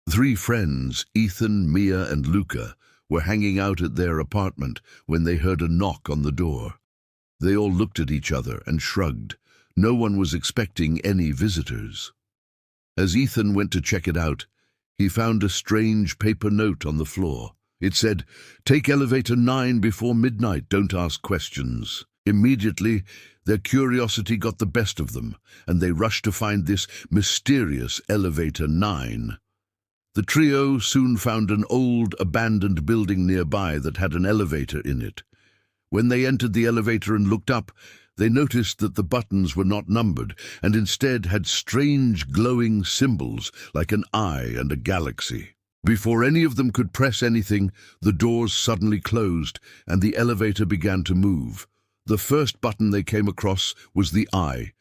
Three friends, Ethan, Mia, and Luca, were hanging out at their apartment when they heard a knock on the door. They all looked at each other and shrugged. No one was expecting any visitors. As Ethan went to check it out, he found a strange paper note on the floor. It said, "Take elevator 9 before midnight, don't ask questions." Immediately, their curiosity got the best of them, and they rushed to find this mysterious elevator 9. The trio soon found an old, abandoned building nearby that had an elevator in it. When they entered the elevator and looked up, they noticed that the buttons were not numbered and instead had strange glowing symbols like an eye and a galaxy. Before any of them could press anything, the doors suddenly closed and the elevator began to move. The first button they came across was the eye.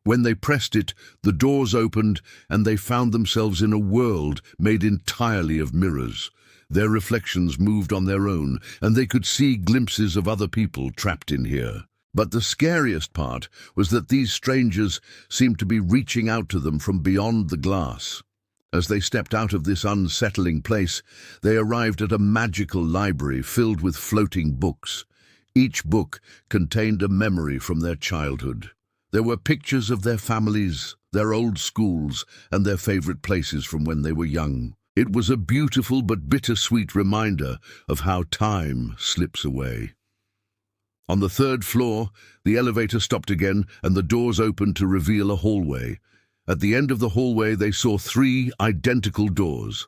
When they pressed it, the doors opened and they found themselves in a world made entirely of mirrors. Their reflections moved on their own, and they could see glimpses of other people trapped in here. But the scariest part was that these strangers seemed to be reaching out to them from beyond the glass. As they stepped out of this unsettling place, they arrived at a magical library filled with floating books. Each book contained a memory from their childhood. There were pictures of their families, their old schools, and their favorite places from when they were young. It was a beautiful but bittersweet reminder of how time slips away. On the third floor, the elevator stopped again and the doors opened to reveal a hallway. At the end of the hallway, they saw 3 identical doors.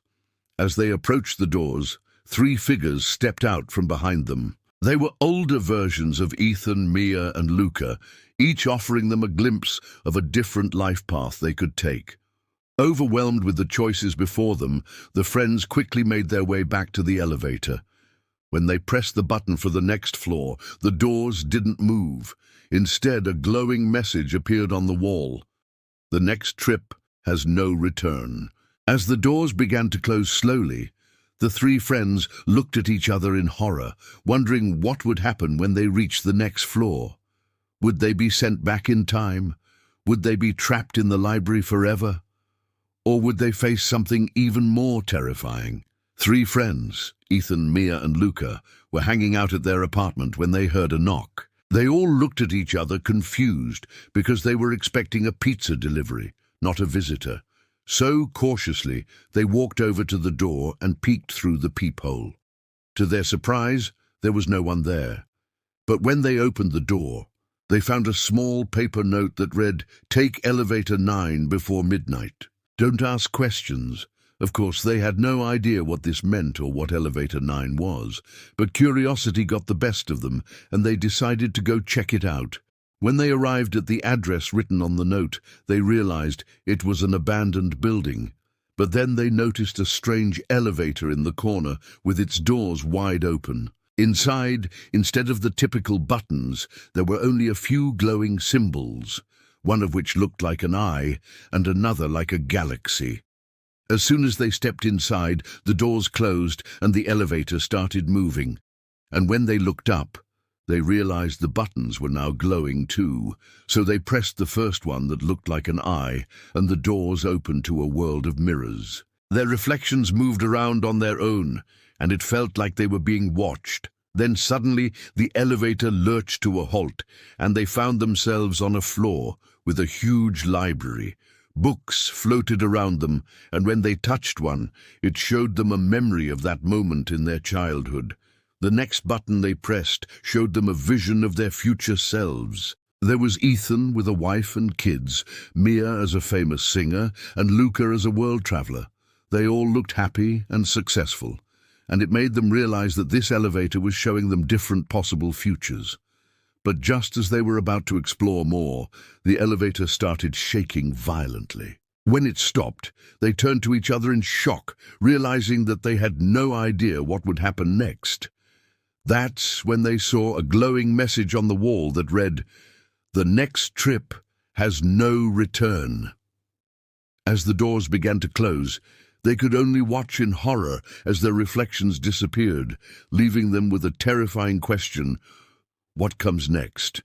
As they approached the doors, 3 figures stepped out from behind them. They were older versions of Ethan, Mia, and Luca, each offering them a glimpse of a different life path they could take. Overwhelmed with the choices before them, the friends quickly made their way back to the elevator. When they pressed the button for the next floor, the doors didn't move. Instead, a glowing message appeared on the wall. The next trip has no return. As the doors began to close slowly, the 3 friends looked at each other in horror, wondering what would happen when they reached the next floor. Would they be sent back in time? Would they be trapped in the library forever? Or would they face something even more terrifying? 3 friends, Ethan, Mia, and Luca, were hanging out at their apartment when they heard a knock. They all looked at each other confused because they were expecting a pizza delivery, not a visitor. So cautiously, they walked over to the door and peeked through the peephole. To their surprise, there was no one there. But when they opened the door, they found a small paper note that read, "Take elevator 9 before midnight. Don't ask questions." Of course, they had no idea what this meant or what elevator 9 was, but curiosity got the best of them, and they decided to go check it out. When they arrived at the address written on the note, they realized it was an abandoned building. But then they noticed a strange elevator in the corner with its doors wide open. Inside, instead of the typical buttons, there were only a few glowing symbols, one of which looked like an eye and another like a galaxy. As soon as they stepped inside, the doors closed and the elevator started moving. And when they looked up, they realized the buttons were now glowing too. So they pressed the first one that looked like an eye, and the doors opened to a world of mirrors. Their reflections moved around on their own, and it felt like they were being watched. Then suddenly the elevator lurched to a halt, and they found themselves on a floor with a huge library. Books floated around them, and when they touched one, it showed them a memory of that moment in their childhood. The next button they pressed showed them a vision of their future selves. There was Ethan with a wife and kids, Mia as a famous singer, and Luca as a world traveler. They all looked happy and successful, and it made them realize that this elevator was showing them different possible futures. But just as they were about to explore more, the elevator started shaking violently. When it stopped, they turned to each other in shock, realizing that they had no idea what would happen next. That's when they saw a glowing message on the wall that read, "The next trip has no return." As the doors began to close, they could only watch in horror as their reflections disappeared, leaving them with a terrifying question: what comes next?